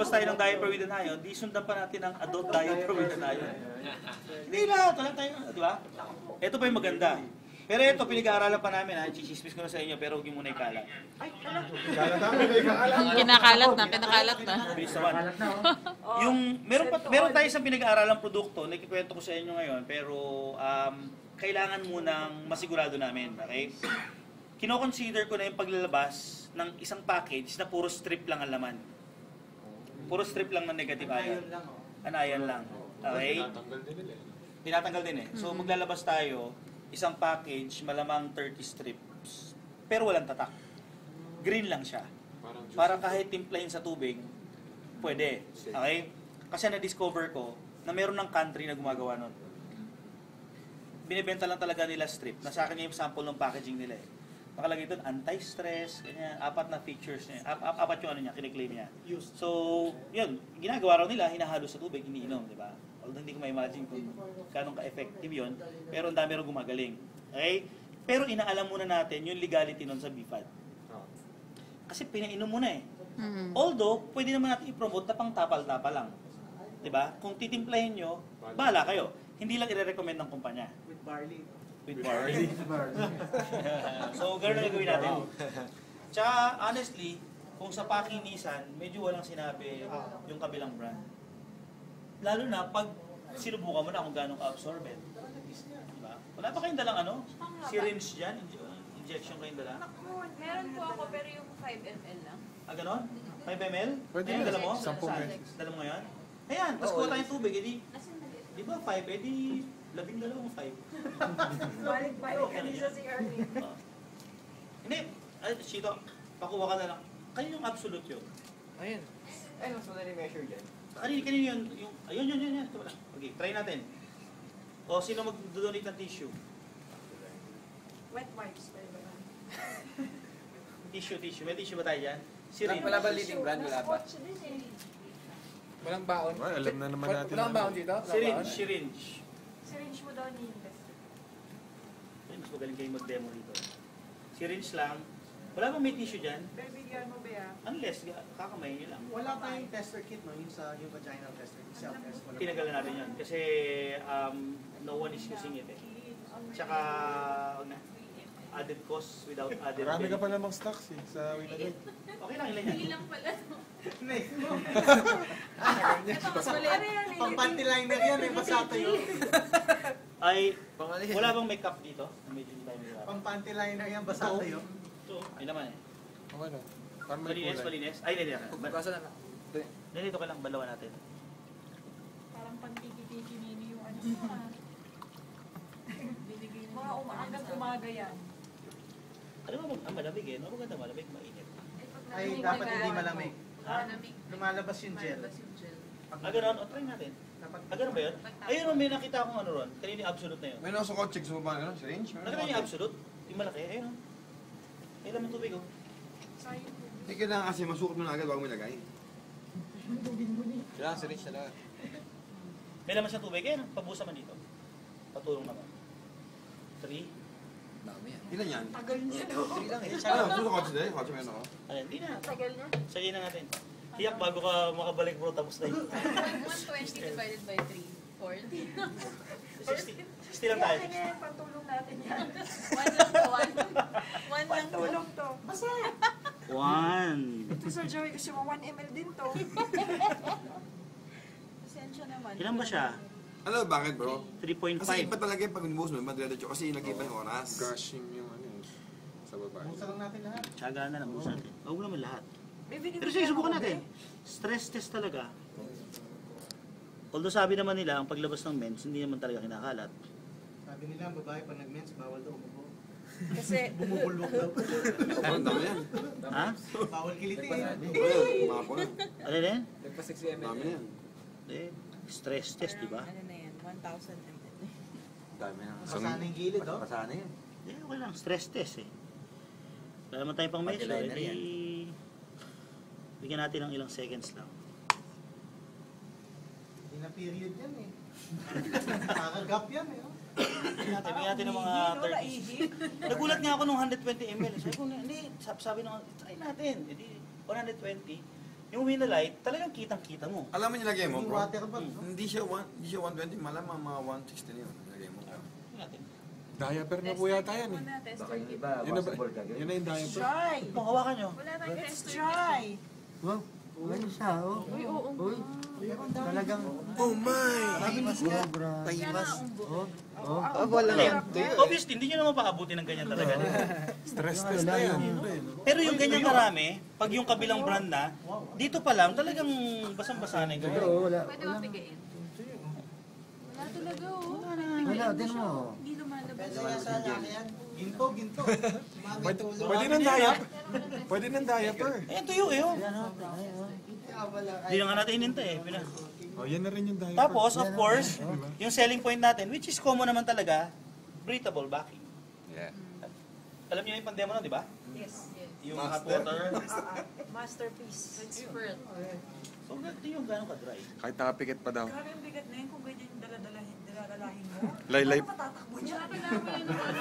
maglabas tayo ng diaper with an iron, di sundan pa natin ang adult diaper with an iron. Hindi lahat, wala tayo, di ba? Ito pa yung maganda. Pero ito, pinag-aaralan pa namin ha, chichismis ko na sa inyo, pero huwag yung muna ikalat. Kinakalat na. Bilis naman. Yung, meron tayo isang pinag-aaralang produkto, nakikwento ko sa inyo ngayon, pero kailangan munang masigurado namin, okay? Kino-consider ko na yung paglalabas ng isang package na puro strip lang ang laman. Puro strip lang ng negative ion. Anion lang. Okay? Tinatanggal din eh. So maglalabas tayo, isang package, malamang 30 strips. Pero walang tatak. Green lang siya. Para kahit timplahin sa tubig, pwede. Okay? Kasi na-discover ko na meron ng country na gumagawa nun. Binibenta lang talaga nila strip. Nasa akin yung sample ng packaging nila eh. Nakalagay doon, anti-stress, ganyan, 4 na features niya. 4 yung ano niya, kiniklaim niya. So, yun, ginagawa raw nila, hinahalo sa tubig, iniinom, di ba? Although hindi ko ma-imagine kung ganong ka-effective yun, pero ang dami raw gumagaling. Okay? Pero inaalam muna natin yung legality nun sa BFAD. Kasi pinainom mo na eh. Although, pwede naman natin i-promote na pang tapal-tapal lang. Di ba? Kung titimplahin nyo, bahala kayo. Hindi lang i-recommend ng kumpanya. With barley. With barley. So, gano'n na gagawin natin. Tsaka, honestly, kung sa pakinisan, medyo walang sinabi yung kabilang brand. Lalo na pag sinubukan mo na kung gano'ng ka-absorbent. Diba? Wala pa kayong dalang ano? Syringe dyan? Injection kayong dala? Meron po ako pero yung 5 ml lang. Ah, gano'n? 5 ml? Pwede Ayan, na. dala mo? 10 Saan? Dala mo ngayon? Ayan, tapos kuha tayong tubig, edi, di ba 5, edi 12 5. Balik-balik kanina si Ernie. Hindi, ay, Chito, pakuha ka na lang. Kanino yung absolute yun? Ayun. Ayun, mas madali measure dyan. Kanino yun? Ayun. Ito pala. Okay, try natin. O, sino mag-donate ng tissue? Wet wipes. Tissue. May tissue ba tayo dyan? Syringe. Wala ba leading brand? Wala ba? Walang baon. Well, alam na naman natin. Walang baon dito? Syringe. Syringe mo daw ni Indes. Ay, mas magaling kayo mag-demo dito. Syringe lang. Wala bang may tissue dyan? Pero bigyan mo ba yan? Unless, kakamay nyo lang. Wala tayong tester kit, no? Yung vaginal tester kit, self-test. Tinagalan natin yun. Kasi no one is using it eh. Tsaka, added cost without added Marami ka pa namang stocks eh, sa Winagay. Okay lang, ilan yan? Ilang pala. Nice mo. Mas mali. Pang-panty liner yan, may basato yun. Ay, wala bang makeup dito? Medyo hindi tayo mahirap. Pang-panty liner yan, basato yun. So, ay naman eh. Okay na. Parang may kulay. Malinis. Ay, hindi. Basa na lang. Dito ka lang, balawan natin. Parang pantiki-tiki-nini yung ano mo ah. Mga hanggang umaga yan. Ano ba, malamig eh. No, maganda malamig, mainit. Ay, dapat hindi malamig. Ha? Lumalabas yung gel. Ah, gano'n? O, try natin. Ah, gano'n ba yun? Ayun, may nakita akong ano ron. Kanina yung absolute na yun. May nasa kotse, gusto mo ba ano? Syringe? Nakita niyo yung absolute? Yung malaki, ayun o. May laman tubig o. Hindi kailangan kasi masukot mo na agad bago mo ilagay. Kailangan syringe talaga. May laman siyang tubig, ayun. Pabusa man dito. Patulong naman. 3. Dami yan. Ilan yan? Tagal niya daw. 3 lang eh. Ano? Gusto ko kotse dahil? Kotse meron ako. Ayun, hindi na. Tagal niya. Sayin na natin. Tiyak bago ka makabalik bro, tapos na yun. 120 divided by 3. 40. 60 lang tayo. Kaya kanya pantulong natin yan. 1 lang to, 1. 1 lang tulong to. Basta. 1. Ito Sir Joey kasi mo 1 ml din to. Pasensya naman. Ilan ba siya? Alam mo bakit bro? 3.5. Kasi iba talaga yung pag nibuhos mo, madredetso kasi nag-iba yung oras. Gushing yung ano eh, sa baba. Busa lang natin lahat. Tsaga na lang, busa natin. Huwag naman lahat. May binibigyan Pero sige, subukan ako, natin. Stress test talaga. Although sabi naman nila, ang paglabas ng mens, hindi naman talaga kinakalat. Sabi nila, ang babae pag nag-mens, bawal daw umubo. Kasi Bumubulbog daw. Ang dami yan. Ha? Bawal kilitiin. Ayun, mga po na. Ano na yan? Nagpa 60 Ang ml. dami yan. Eh, stress test, di ba? ano na yan, 1,000 ml. Dami yan. Masana yung gilid, oh. Pasana yan. Eh, okay lang. Stress test eh. Wala naman tayong pang measure. Pag-liner yan. Bigyan natin ng ilang seconds lang. Hindi na period yan eh. Nakakagap yan eh. Oh. Bigyan natin ng mga 30. Nagulat nga ako nung 120 ml. Sabi ko, hindi, sabi nung, try natin. Hindi, 120. Yung Winalite, talagang kitang-kita mo. Alam mo nilagay mo, Yung bro? water ba? Hindi siya 120, malamang mga 160 na yun. Nilagay mo. Natin. Diaper na po yata yan eh. Tester kit. Yun na ba? Yun na yung diaper. Dry. Kung hawakan nyo. Wala tayong tester kit. Dry. Wow, ano siya, oh. Uy, oo. Uy, talagang, Oh my! sobra. Obviously, hindi nyo naman paabuti ng ganyan talaga. Stress test na yan. Pero yung ganyan karami, pag yung kabilang brand na, dito pa lang, talagang basang-basa na yung ganyan. Wala, Pwede ba bigayin? Wala talaga, oh. wala, din mo. Hindi lumalabas. Ginto, ginto. Pwede ng diaper. Pwede ng diaper. Ayan, tuyo eh. Oh. Hindi na nga natin hinintay eh. Oh, yan na rin yung diaper. Tapos, of course, yung selling point natin, which is common naman talaga, breathable backing. Yeah. Alam niyo yung pandemo nun, di ba? Yes. Yung hot water. Masterpiece. Expert. So, ito yung gano'ng ka-dry. Kahit nakapikit pa daw. Grabe ang bigat na yun kung ganyan yung daladalahin mo. Laylay, Matatakbo niya. Wala pa naman yun ng ano.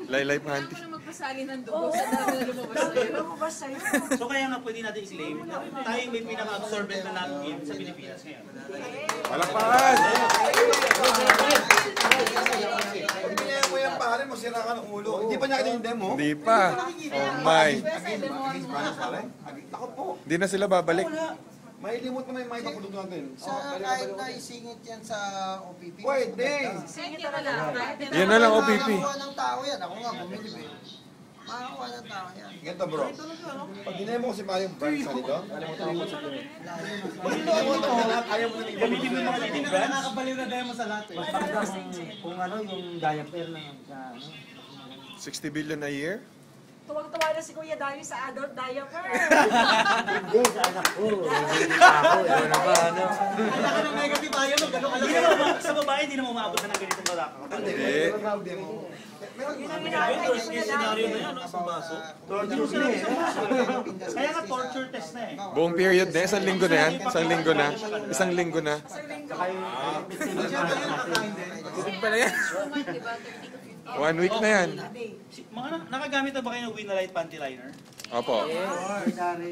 laylay Kailangan panty. mo na magpasali ng dugo sa dami na lumabas sa'yo. Lumabas sa'yo. So, kaya nga pwede natin i-claim, tayo may pinaka-absorbent na napkin sa Pilipinas ngayon. Palakpakan! Ibigay mo yan pare, masira ka ng ulo. Hindi pa niya kita yung demo? Hindi pa. Oh my. Ako po. Hindi na sila babalik. Mailimot mo na yung mga ibang produkto natin. Sa kahit na isingit yan sa OPP. Pwede. Sige na lang. Yan na lang, OPP. Makakuha ng tao yan. Ako nga, bumili eh. Makakuha ng tao yan. Ganito bro. Pag dinemo ko si Mario brand sa dito, ayaw mo na Gamitin mo yung mga leading brands. Nakakabaliw na demo sa lahat eh. Kung ano, yung diaper na sa ano. 60 billion a year? Tuwag-tuwa na si Kuya Dani sa adult diaper. Hindi, sa anak ko. Hindi ako. Ano ba, ano? Kaya ka ng negative ayaw mo, gano'n Hindi naman, sa babae, hindi naman umabot na ng ganitong product. Hindi. Yun ang inaantay ni Kuya Dani. Kaya nga torture test na eh. Buong period na, isang linggo na yan. Isang linggo na. Isang linggo na. Bukod pala yan. Diba? 1 week na yan. Mga nakagamit na ba kayo ng Winalite panty liner? Opo.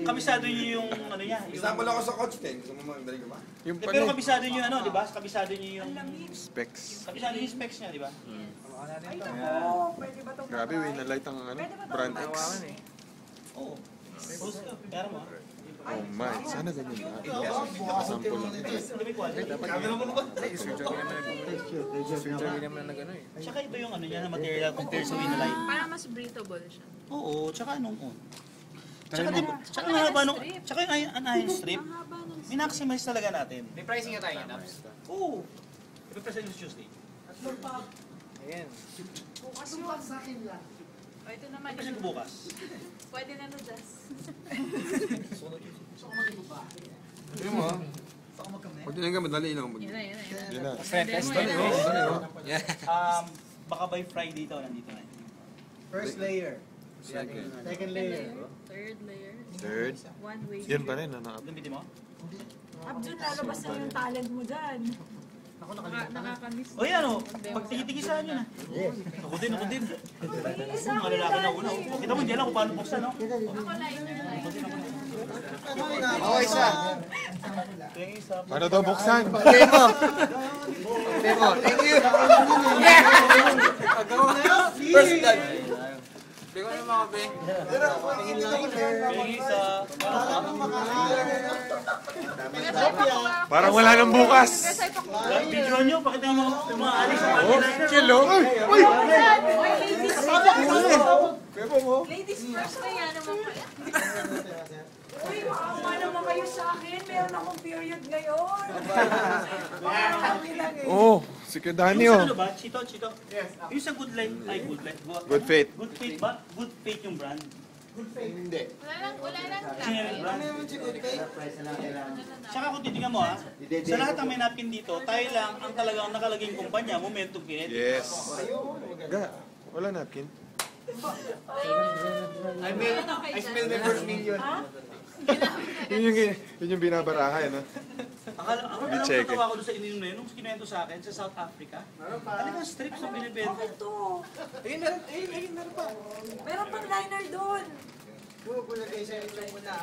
Kabisado niyo yung ano niya. Yung, Example ako sa coach 10. Gusto mo magdali ka ba? Yung pero pag kabisado niyo ano, di ba? Kabisado niyo yung specs. kabisado niyo yung specs niya, di ba? Oo, pwede ba itong Grabe, Winalite ang ano, brand X. Oo. Pero mo. Oh my, sana ganyan na. Sample lang. Dumi quality. Tsaka iba yung ano niya na material compared sa Winalite. Parang mas breathable siya. Oo, tsaka anong on. Tsaka ang haba nung, tsaka yung iron strip, minaximize talaga natin. May pricing na tayo niya, Naps. Oo. Ipipresent yung Tuesday. Ayan. bukas yung sa akin lang. O, ito naman Ipipresent yung ko bukas. pwede na Jazz. Ayun mo. Pag tinignan ka, madali lang. Yan na, yan na. Yun na. Test Baka by Friday ito, nandito na. First layer. Second. Second layer. Third layer. Third. One way. Yan pa rin, ano? Gamitin mo? Abjun, lalabas na yung talent mo dyan. Nakakamiss. O yan o, pag tigitigisahan nyo na. Ako din, ako din. Mga lalaki na una. Kita mo dyan lang kung paano buksan, no? Ako liner. Oh, isa. Paano daw buksan? Demo! Demo, thank you! First blood. Bigyan ko naman ako, be. Yung isa, Parang wala nang bukas. video nyo, pakita yung mga alis sa Oh, kilo. Uy! Ladies first na yan naman pala. Uy, maawa naman kayo sa akin. Meron akong period ngayon. Parang kami lang eh. Oh, si Kadani yung oh. sa ano ba? Chito, Chito? Yung sa Good Life, ay Good Life. Good faith. Good Faith ba? Good Faith yung brand. Hindi. Wala lang Generic lang. brand. Meron si Good Faith. Price na lang kailangan. Tsaka kung titignan mo ha, sa lahat ng may napkin dito, tayo lang ang talagang nakalaging kumpanya, Momentum Kinetic. Yes. Ga, wala napkin. I spilled my first million. Yun yung binabarahan, no? Ako na lang check natawa ko doon sa ininom na yun, nung kinuwento sa akin sa South Africa. Talagang strips na binibenta. Bakit to? Ayun, meron pa. Meron pang liner doon. Google kayo sa inyo muna.